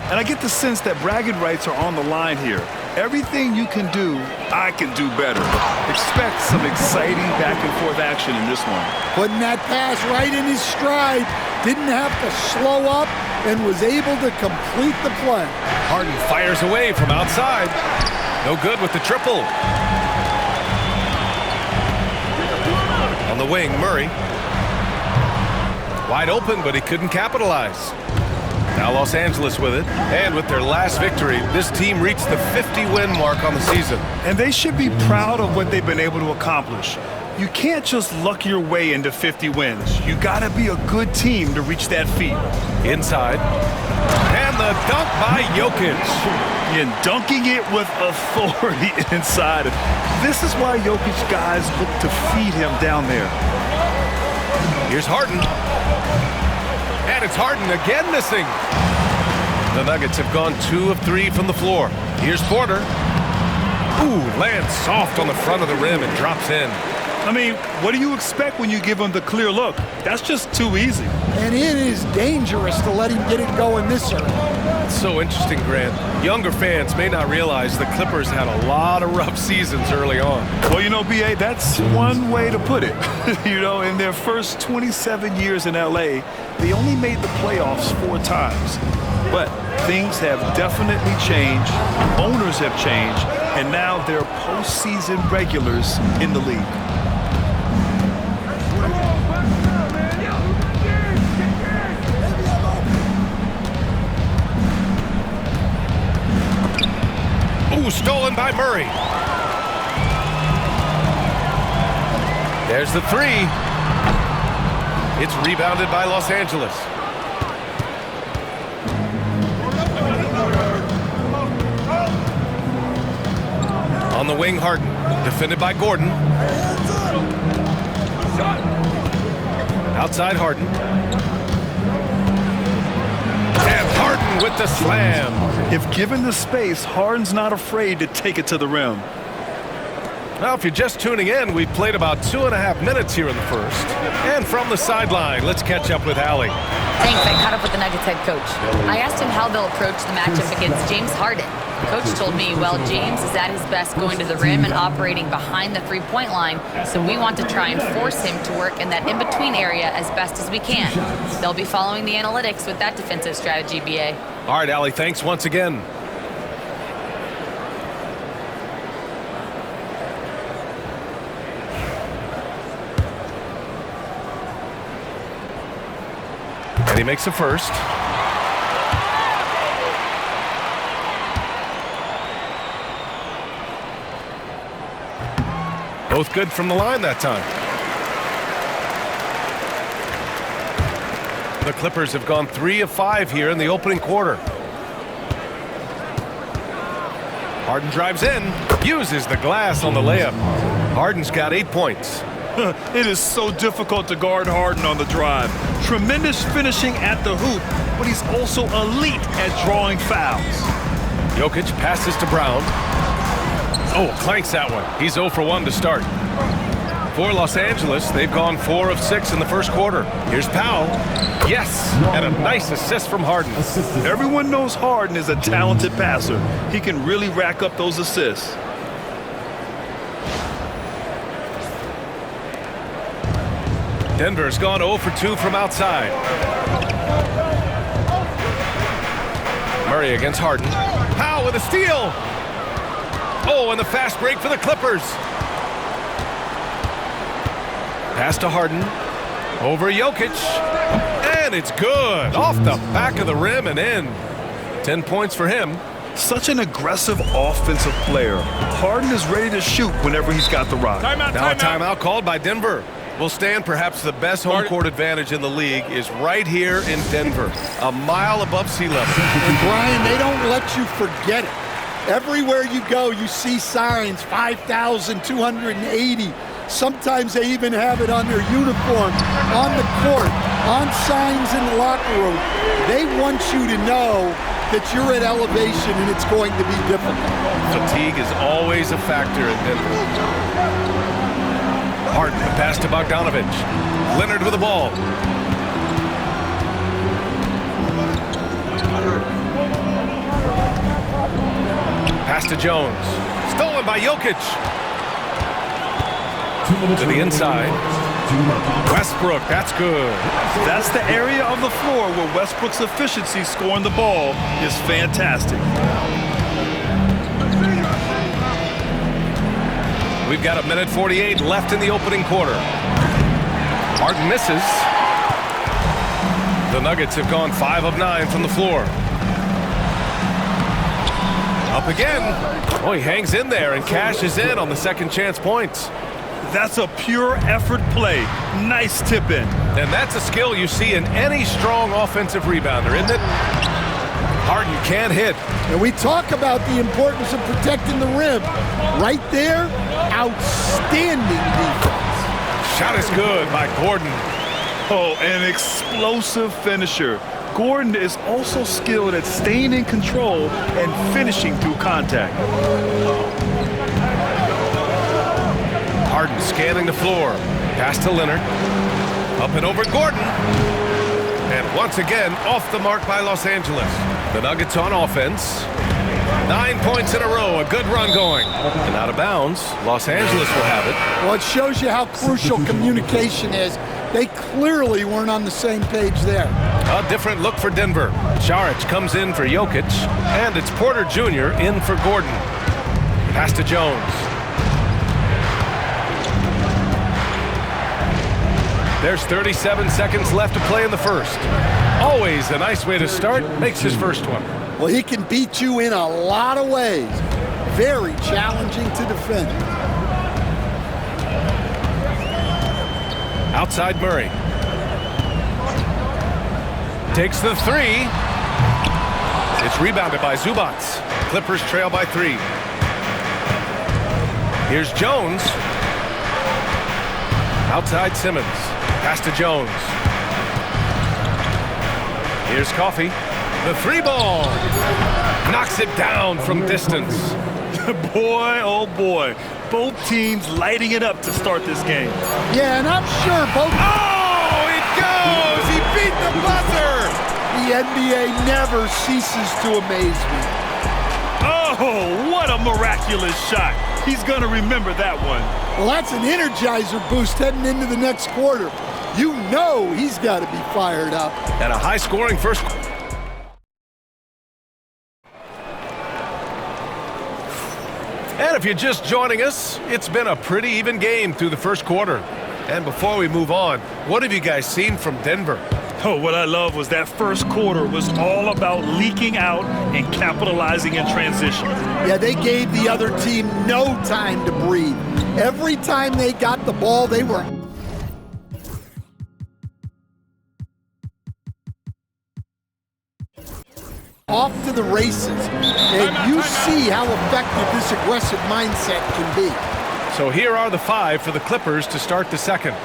And I get the sense that bragging rights are on the line here. Everything you can do, I can do better. Expect some exciting back-and-forth action in this one. Putting that pass right in his stride. Didn't have to slow up and was able to complete the play. Harden fires away from outside. No good with the triple. On the wing, Murray. Wide open, but he couldn't capitalize. Now Los Angeles with it. And with their last victory, this team reached the 50-win mark on the season. And they should be proud of what they've been able to accomplish. You can't just luck your way into 50 wins. You got to be a good team to reach that feat. Inside. And the dunk by Jokic. And dunking it with authority inside. This is why Jokic guys look to feed him down there. Here's Harden. And it's Harden again missing. The Nuggets have gone 2 of 3 from the floor. Here's Porter. Ooh, lands soft on the front of the rim and drops in. I mean, what do you expect when you give him the clear look? That's just too easy. And it is dangerous to let him get it going this early. It's so interesting, Grant. Younger fans may not realize the Clippers had a lot of rough seasons early on. Well, you know, B.A., that's one way to put it. You know, in their first 27 years in L.A., they only made the playoffs 4 times. But things have definitely changed. Owners have changed. And now they're postseason regulars in the league. Ooh, stolen by Murray. There's the 3. It's rebounded by Los Angeles. On the wing, Harden. Defended by Gordon. Outside Harden. And Harden with the slam. If given the space, Harden's not afraid to take it to the rim. Now, if you're just tuning in, we've played about 2.5 minutes here in the first. And from the sideline, let's catch up with Allie. Thanks. I caught up with the Nuggets head coach. I asked him how they'll approach the matchup against James Harden. Coach told me, well, James is at his best going to the rim and operating behind the three-point line, so we want to try and force him to work in that in-between area as best as we can. They'll be following the analytics with that defensive strategy, B.A. All right, Allie, thanks once again. And he makes the first. Both good from the line that time. The Clippers have gone 3 of 5 here in the opening quarter. Harden drives in, uses the glass on the layup. Harden's got 8 points. It is so difficult to guard Harden on the drive. Tremendous finishing at the hoop, but he's also elite at drawing fouls. Jokic passes to Brown. Oh, clanks that one. He's 0 for 1 to start. For Los Angeles, they've gone 4 of 6 in the first quarter. Here's Powell. Yes, and a nice assist from Harden. Everyone knows Harden is a talented passer. He can really rack up those assists. Denver's gone 0 for 2 from outside. Murray against Harden. Powell with a steal. Oh, and the fast break for the Clippers. Pass to Harden. Over Jokic. And it's good. Off the back of the rim and in. 10 points for him. Such an aggressive offensive player. Harden is ready to shoot whenever he's got the rock. Now a timeout called by Denver. Will stand perhaps the best home court advantage in the league is right here in Denver, a mile above sea level. And Brian, they don't let you forget it. Everywhere you go, you see signs, 5,280. Sometimes they even have it on their uniform, on the court, on signs in the locker room. They want you to know that you're at elevation and it's going to be difficult. Fatigue is always a factor in Denver. Harden, the pass to Bogdanovic. Leonard with the ball. to Jones. Stolen by Jokic. To the inside. Westbrook, that's good. That's the area of the floor where Westbrook's efficiency scoring the ball is fantastic. We've got 1:48 left in the opening quarter. Harden misses. The Nuggets have gone 5 of 9 from the floor. Up again. Oh, he hangs in there and cashes in on the second chance points. That's a pure effort play. Nice tip in. And that's a skill you see in any strong offensive rebounder, isn't it? Harden can't hit. And we talk about the importance of protecting the rim. Right there, outstanding defense. Shot is good by Gordon. Oh, an explosive finisher. Gordon is also skilled at staying in control and finishing through contact. Harden scanning the floor. Pass to Leonard. Up and over Gordon. And once again, off the mark by Los Angeles. The Nuggets on offense. 9 points in a row. A good run going. And out of bounds. Los Angeles will have it. Well, it shows you how crucial communication is. They clearly weren't on the same page there. A different look for Denver. Saric comes in for Jokic. And it's Porter Jr. in for Gordon. Pass to Jones. There's 37 seconds left to play in the first. Always a nice way to start. Makes his first one. Well, he can beat you in a lot of ways. Very challenging to defend. Outside Murray. Takes the three. It's rebounded by Zubac. Clippers trail by 3. Here's Jones. Outside Simmons. Pass to Jones. Here's Coffey. The 3-ball. Knocks it down from distance. Boy, oh boy. Both teams lighting it up to start this game. Yeah, and I'm sure both... Oh, it goes! He beat the buzzer! The NBA never ceases to amaze me. Oh, what a miraculous shot. He's going to remember that one. Well, that's an energizer boost heading into the next quarter. You know he's got to be fired up. And a high-scoring first. And if you're just joining us, it's been a pretty even game through the first quarter. And before we move on, what have you guys seen from Denver? Oh, what I love was that first quarter was all about leaking out and capitalizing in transition. Yeah, they gave the other team no time to breathe. Every time they got the ball, they were off to the races. And you see how effective this aggressive mindset can be. So here are the 5 for the Clippers to start the second.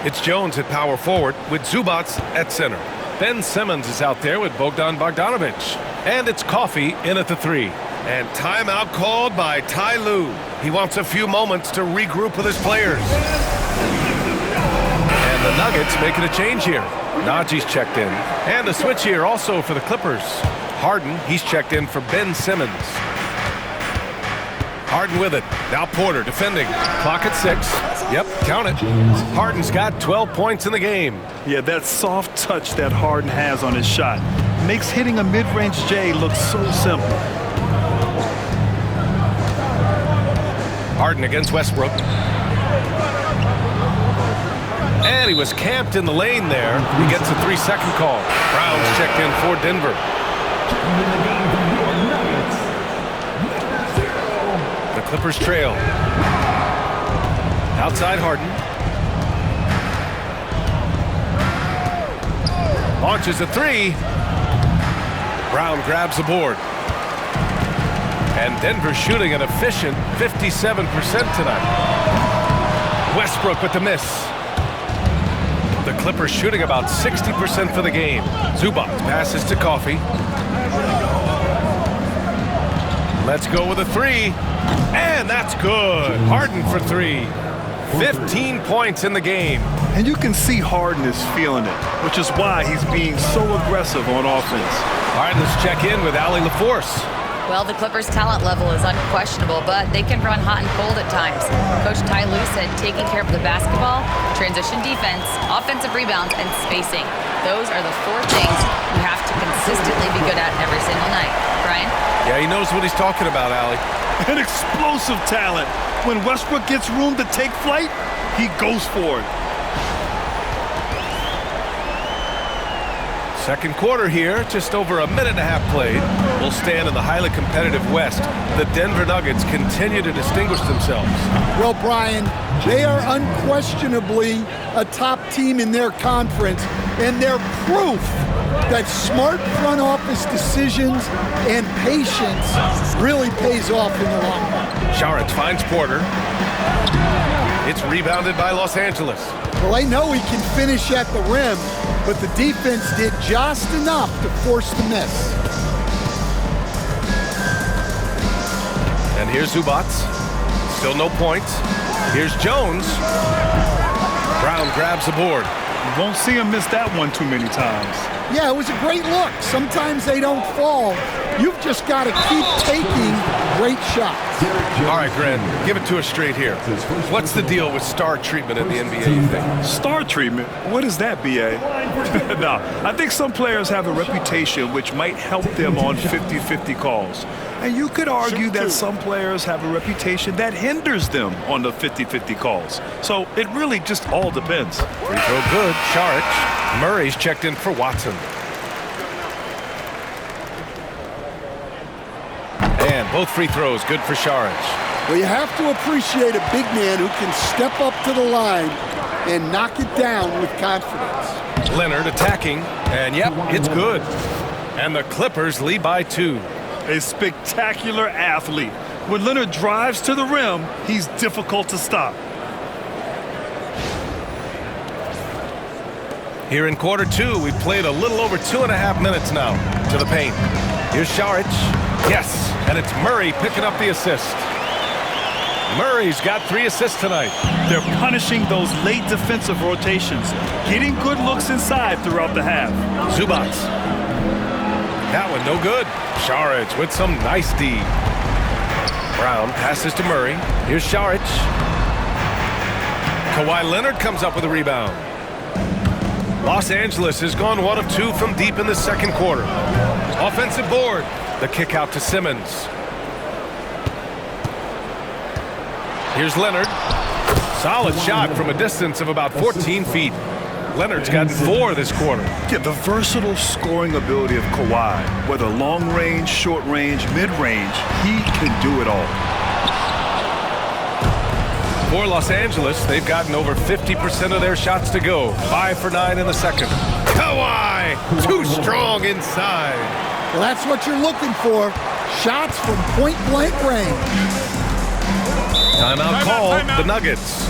It's Jones at power forward with Zubac at center. Ben Simmons is out there with Bogdan Bogdanovic. And it's Coffey in at the 3. And timeout called by Ty Lue. He wants a few moments to regroup with his players. And the Nuggets making a change here. Najee's checked in. And a switch here also for the Clippers. Harden, he's checked in for Ben Simmons. Harden with it. Now Porter defending. Clock at 6. Yep, count it. Harden's got 12 points in the game. Yeah, that soft touch that Harden has on his shot makes hitting a mid-range J look so simple. Harden against Westbrook. And he was camped in the lane there. He gets a 3-second call. Brown's checked in for Denver. The Clippers trail. Outside Harden. Launches a 3. Brown grabs the board. And Denver shooting an efficient 57% tonight. Westbrook with the miss. The Clippers shooting about 60% for the game. Zubac passes to Coffey. Let's go with a 3. And that's good. Harden for 3. 15 points in the game. And you can see Harden is feeling it, which is why he's being so aggressive on offense. All right, let's check in with Allie LaForce. Well, the Clippers' talent level is unquestionable, but they can run hot and cold at times. Coach Ty Lue said taking care of the basketball, transition defense, offensive rebounds, and spacing. Those are the 4 things you have to consistently be good at every single night. Brian? Yeah, he knows what he's talking about, Allie. An explosive talent. When Westbrook gets room to take flight, he goes for it. Second quarter here, just over a minute and a half played. We'll stand in the highly competitive West. The Denver Nuggets continue to distinguish themselves. Well, Brian, they are unquestionably a top team in their conference, and they're proof that smart front office decisions and patience really pays off in the long run. Saric finds Porter. It's rebounded by Los Angeles. Well, they know he can finish at the rim, but the defense did just enough to force the miss. And here's Zubac. Still no points. Here's Jones. Brown grabs the board. You won't see him miss that one too many times. Yeah, it was a great look. Sometimes they don't fall. You've just got to keep taking great shots. All right, Grant, give it to us straight here. What's the deal with star treatment in the NBA, you think? Star treatment? What is that, B.A.? No, I think some players have a reputation which might help them on 50-50 calls. And you could argue that some players have a reputation that hinders them on the 50-50 calls. So it really just all depends. Free throw good. Saric. Murray's checked in for Watson. And both free throws good for Saric. Well, you have to appreciate a big man who can step up to the line and knock it down with confidence. Leonard attacking, and yep, it's good. And the Clippers lead by 2. A spectacular athlete. When Leonard drives to the rim, he's difficult to stop. Here in quarter 2, we've played a little over 2.5 minutes now to the paint. Here's Saric. Yes, and it's Murray picking up the assist. Murray's got 3 assists tonight. They're punishing those late defensive rotations, getting good looks inside throughout the half. Zubac. That one no good. Saric with some nice D. Brown passes to Murray. Here's Saric. Kawhi Leonard comes up with a rebound. Los Angeles has gone 1 of 2 from deep in the second quarter. Offensive board. The kick out to Simmons. Here's Leonard. Solid shot from a distance of about 14 feet. Leonard's gotten 4 this quarter. Yeah, the versatile scoring ability of Kawhi, whether long range, short range, mid range, he can do it all. For Los Angeles, they've gotten over 50% of their shots to go. 5 for 9 in the second. Kawhi, too strong inside. Well, that's what you're looking for. Shots from point-blank range. Timeout called. The Nuggets.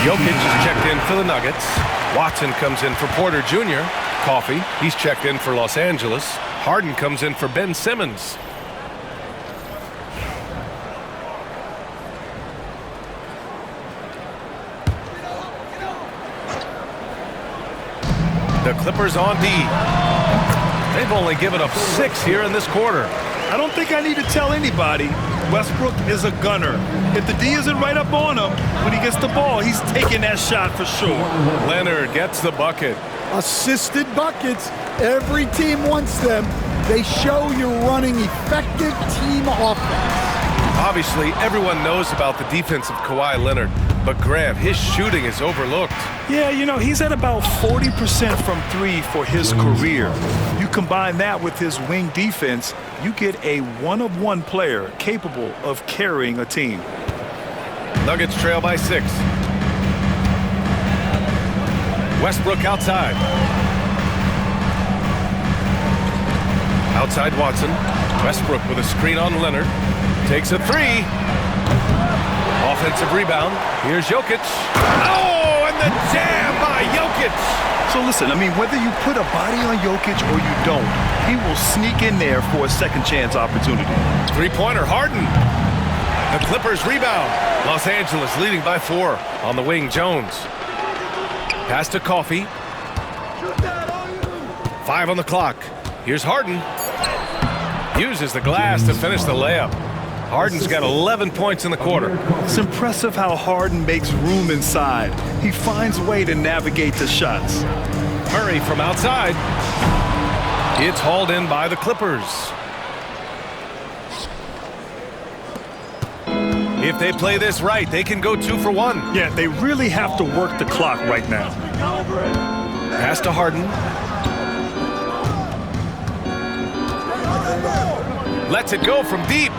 Jokic is checked in for the Nuggets. Watson comes in for Porter Jr. Coffee, he's checked in for Los Angeles. Harden comes in for Ben Simmons. The Clippers on D. They've only given up 6 here in this quarter. I don't think I need to tell anybody Westbrook is a gunner. If the D isn't right up on him, when he gets the ball, he's taking that shot for sure. Leonard gets the bucket. Assisted buckets. Every team wants them. They show you're running effective team offense. Obviously, everyone knows about the defense of Kawhi Leonard, but Grant, his shooting is overlooked. Yeah, you know, he's at about 40% from 3 for his career. You combine that with his wing defense, you get a one-of-one player capable of carrying a team. Nuggets trail by 6. Westbrook outside. Outside Watson. Westbrook with a screen on Leonard. Takes a 3. Offensive rebound. Here's Jokic. Oh, and the jam by Jokic. So listen, I mean, whether you put a body on Jokic or you don't, he will sneak in there for a second chance opportunity. Three-pointer, Harden. The Clippers rebound. Los Angeles leading by 4. On the wing, Jones. Pass to Coffey. 5 on the clock. Here's Harden. Uses the glass to finish the layup. Harden's got 11 points in the quarter. It's impressive how Harden makes room inside. He finds a way to navigate the shots. Murray from outside. It's hauled in by the Clippers. If they play this right, they can go 2 for 1. Yeah, they really have to work the clock right now. Pass to Harden. Lets it go from deep.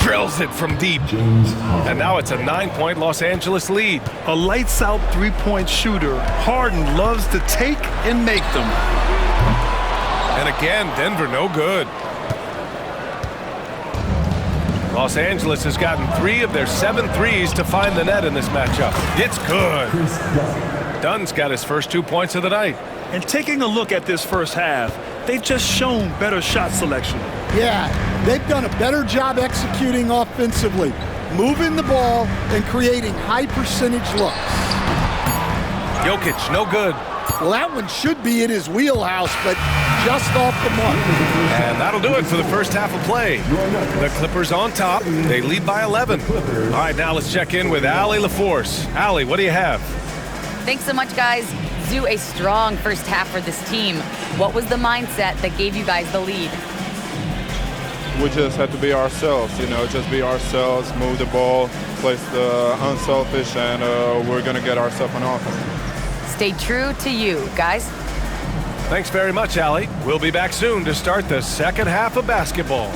Drills it from deep. And now it's a 9-point Los Angeles lead. A lights-out three-point shooter, Harden loves to take and make them. And again, Denver no good. Los Angeles has gotten 3 of their 7 threes to find the net in this matchup. It's good. Dunn's got his first 2 points of the night. And taking a look at this first half, they've just shown better shot selection. Yeah, they've done a better job executing offensively, moving the ball and creating high percentage looks. Jokic, no good. Well, that one should be in his wheelhouse, but just off the mark. And that'll do it for the first half of play. The Clippers on top. They lead by 11. All right, now let's check in with Allie LaForce. Allie, what do you have? Thanks so much, guys. Zoo, a strong first half for this team. What was the mindset that gave you guys the lead? We just had to be ourselves, just be ourselves, move the ball, play the unselfish, and we're going to get ourselves an offense. Stay true to you, guys. Thanks very much, Allie. We'll be back soon to start the second half of basketball.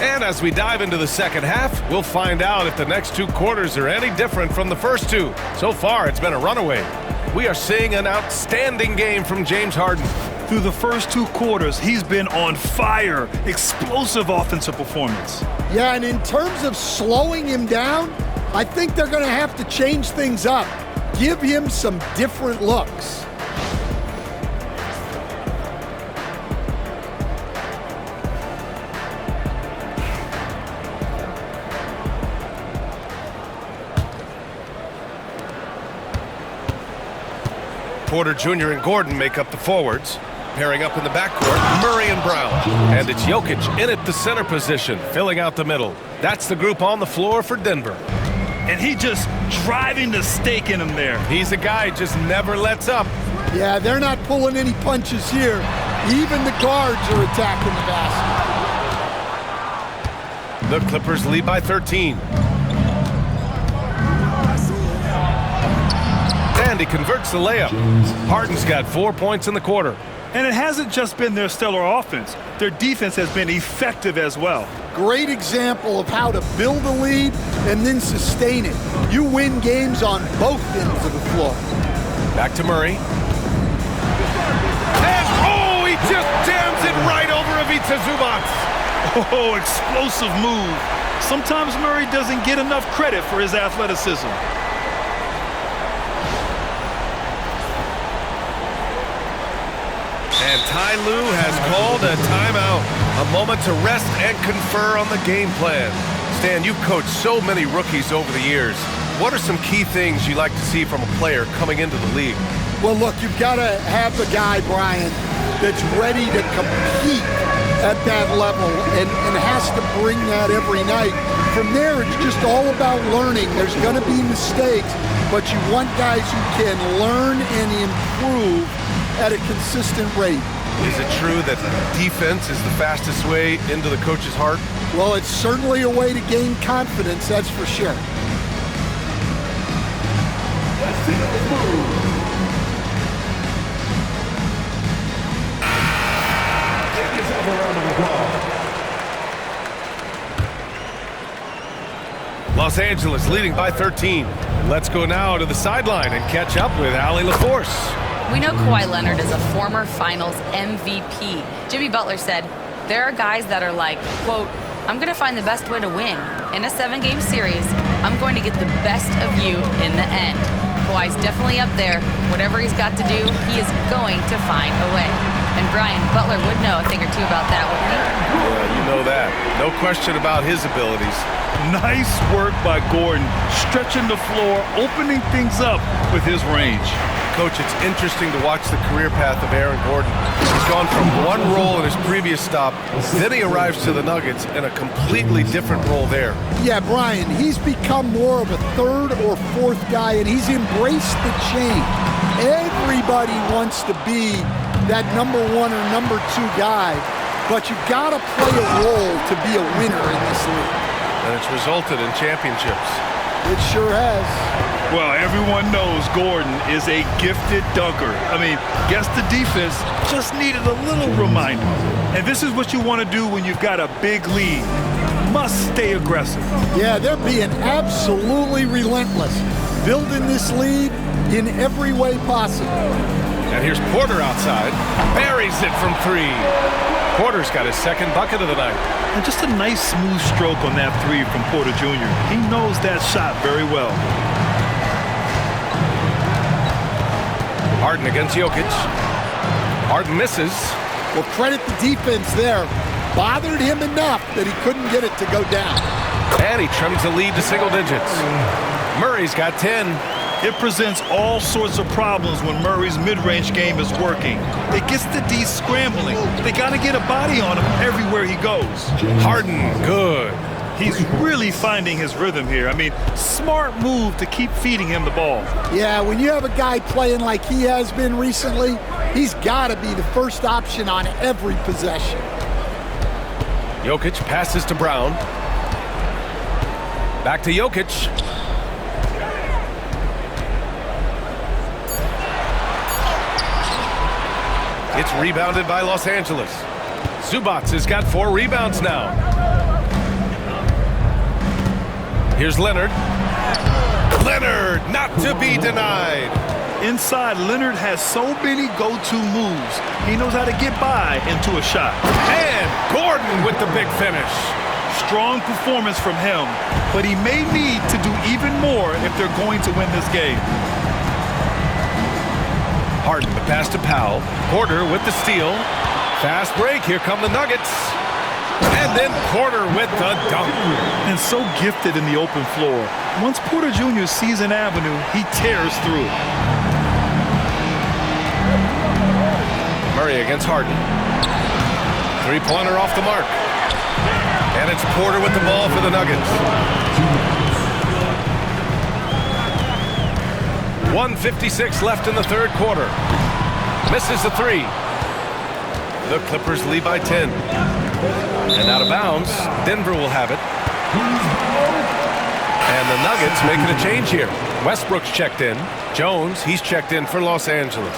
And as we dive into the second half, we'll find out if the next 2 quarters are any different from the first 2. So far, it's been a runaway. We are seeing an outstanding game from James Harden. Through the first 2 quarters, he's been on fire. Explosive offensive performance. Yeah, and in terms of slowing him down, I think they're going to have to change things up. Give him some different looks. Porter Jr. and Gordon make up the forwards. Pairing up in the backcourt, Murray and Brown. And it's Jokic in at the center position, filling out the middle. That's the group on the floor for Denver. And he just driving the stake in him there. He's a guy who just never lets up. Yeah, they're not pulling any punches here. Even the guards are attacking the basket. The Clippers lead by 13. And he converts the layup. Harden's got 4 points in the quarter. And it hasn't just been their stellar offense. Their defense has been effective as well. Great example of how to build a lead and then sustain it. You win games on both ends of the floor. Back to Murray. And he just jams it right over Ivica Zubac. Oh, explosive move. Sometimes Murray doesn't get enough credit for his athleticism. And Ty Lue has called a timeout. A moment to rest and confer on the game plan. Stan, you've coached so many rookies over the years. What are some key things you like to see from a player coming into the league? Well, look, you've got to have the guy, Brian, that's ready to compete at that level and has to bring that every night. From there, it's just all about learning. There's going to be mistakes, but you want guys who can learn and improve at a consistent rate. Is it true that defense is the fastest way into the coach's heart? Well, it's certainly a way to gain confidence, that's for sure. Los Angeles leading by 13. Let's go now to the sideline and catch up with Allie LaForce. We know Kawhi Leonard is a former Finals MVP. Jimmy Butler said, there are guys that are like, quote, I'm going to find the best way to win. In a 7-game series, I'm going to get the best of you in the end. Kawhi's definitely up there. Whatever he's got to do, he is going to find a way. And Brian, Butler would know a thing or two about that, wouldn't he? Yeah, you know that. No question about his abilities. Nice work by Gordon, stretching the floor, opening things up with his range. Coach, it's interesting to watch the career path of Aaron Gordon. He's gone from one role in his previous stop, then he arrives to the Nuggets in a completely different role there. Yeah, Brian, he's become more of a third or fourth guy, and he's embraced the change. Everybody wants to be that number 1 or number 2 guy, but you gotta play a role to be a winner in this league. And it's resulted in championships. It sure has. Well, everyone knows Gordon is a gifted dunker. I mean, guess the defense just needed a little reminder. And this is what you want to do when you've got a big lead. Must stay aggressive. Yeah, they're being absolutely relentless, building this lead in every way possible. And here's Porter outside. Buries it from 3. Porter's got his second bucket of the night. And just a nice smooth stroke on that 3 from Porter Jr. He knows that shot very well. Harden against Jokic. Harden misses. Well, credit the defense there. Bothered him enough that he couldn't get it to go down. And he trims the lead to single digits. Murray's got 10. It presents all sorts of problems when Murray's mid-range game is working. It gets the D scrambling. They got to get a body on him everywhere he goes. Harden, good. He's really finding his rhythm here. I mean, smart move to keep feeding him the ball. Yeah, when you have a guy playing like he has been recently, he's got to be the first option on every possession. Jokic passes to Brown. Back to Jokic. It's rebounded by Los Angeles. Zubac has got 4 rebounds now. Here's Leonard. Leonard, not to be denied. Inside, Leonard has so many go-to moves. He knows how to get by into a shot. And Gordon with the big finish. Strong performance from him, but he may need to do even more if they're going to win this game. Harden, the pass to Powell. Porter with the steal. Fast break. Here come the Nuggets. And then Porter with the dunk. And so gifted in the open floor. Once Porter Jr. sees an avenue, he tears through. Murray against Harden. 3-pointer off the mark. And it's Porter with the ball for the Nuggets. 1:56 left in the third quarter. Misses the 3. The Clippers lead by 10. And out of bounds, Denver will have it. And the Nuggets making a change here. Westbrook's checked in. Jones, he's checked in for Los Angeles.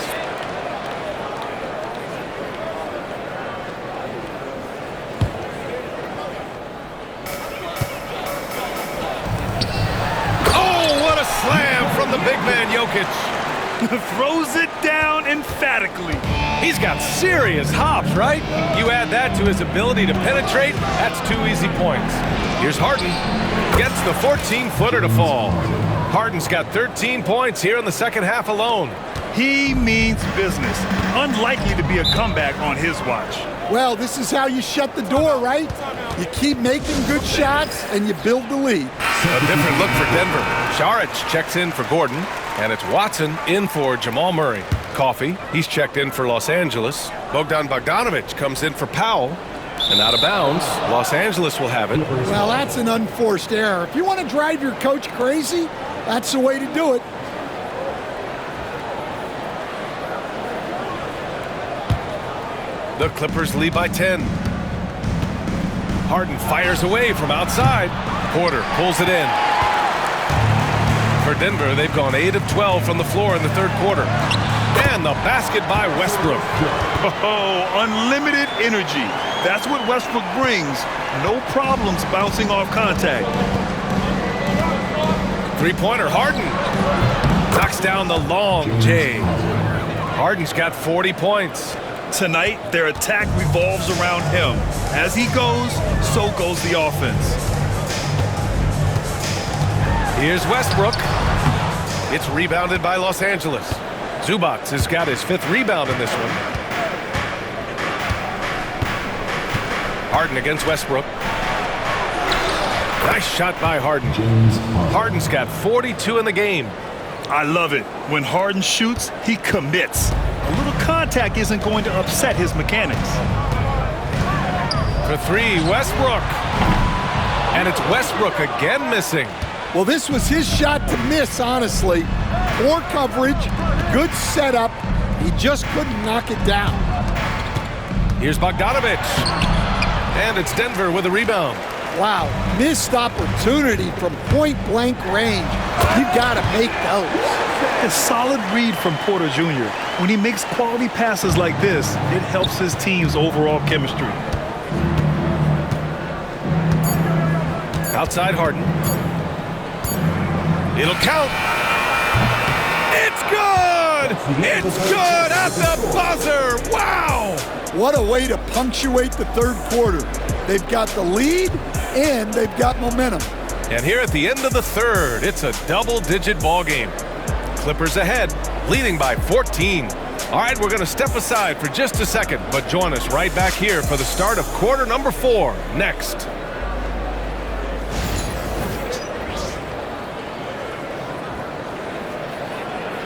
Oh, what a slam from the big man Jokic. Throws it down emphatically. He's got serious hops, right? You add that to his ability to penetrate, that's 2 easy points. Here's Harden. Gets the 14-footer to fall. Harden's got 13 points here in the second half alone. He means business. Unlikely to be a comeback on his watch. Well, this is how you shut the door, right? You keep making good shots and you build the lead. A different look for Denver. Saric checks in for Gordon, and it's Watson in for Jamal Murray. Coffee. He's checked in for Los Angeles. Bogdan Bogdanovic comes in for Powell. And out of bounds, Los Angeles will have it. Well, that's an unforced error. If you want to drive your coach crazy, that's the way to do it. The Clippers lead by 10. Harden fires away from outside. Porter pulls it in. For Denver, they've gone 8 of 12 from the floor in the third quarter. And the basket by Westbrook. Oh, unlimited energy. That's what Westbrook brings. No problems bouncing off contact. Three-pointer, Harden. Knocks down the long J. Harden's got 40 points. Tonight, their attack revolves around him. As he goes, so goes the offense. Here's Westbrook. It's rebounded by Los Angeles. Zubac has got his 5th rebound in this one. Harden against Westbrook. Nice shot by Harden. Harden's got 42 in the game. I love it. When Harden shoots, he commits. A little contact isn't going to upset his mechanics. For 3, Westbrook. And it's Westbrook again missing. Well, this was his shot to miss, honestly. Poor coverage, good setup. He just couldn't knock it down. Here's Bogdanovic. And it's Denver with a rebound. Wow, missed opportunity from point-blank range. You've got to make those. A solid read from Porter Jr. When he makes quality passes like this, it helps his team's overall chemistry. Outside Harden. It'll count. It's good! It's good at the buzzer! Wow! What a way to punctuate the third quarter. They've got the lead, and they've got momentum. And here at the end of the third, it's a double-digit ball game. Clippers ahead, leading by 14. All right, we're going to step aside for just a second, but join us right back here for the start of quarter number 4 next.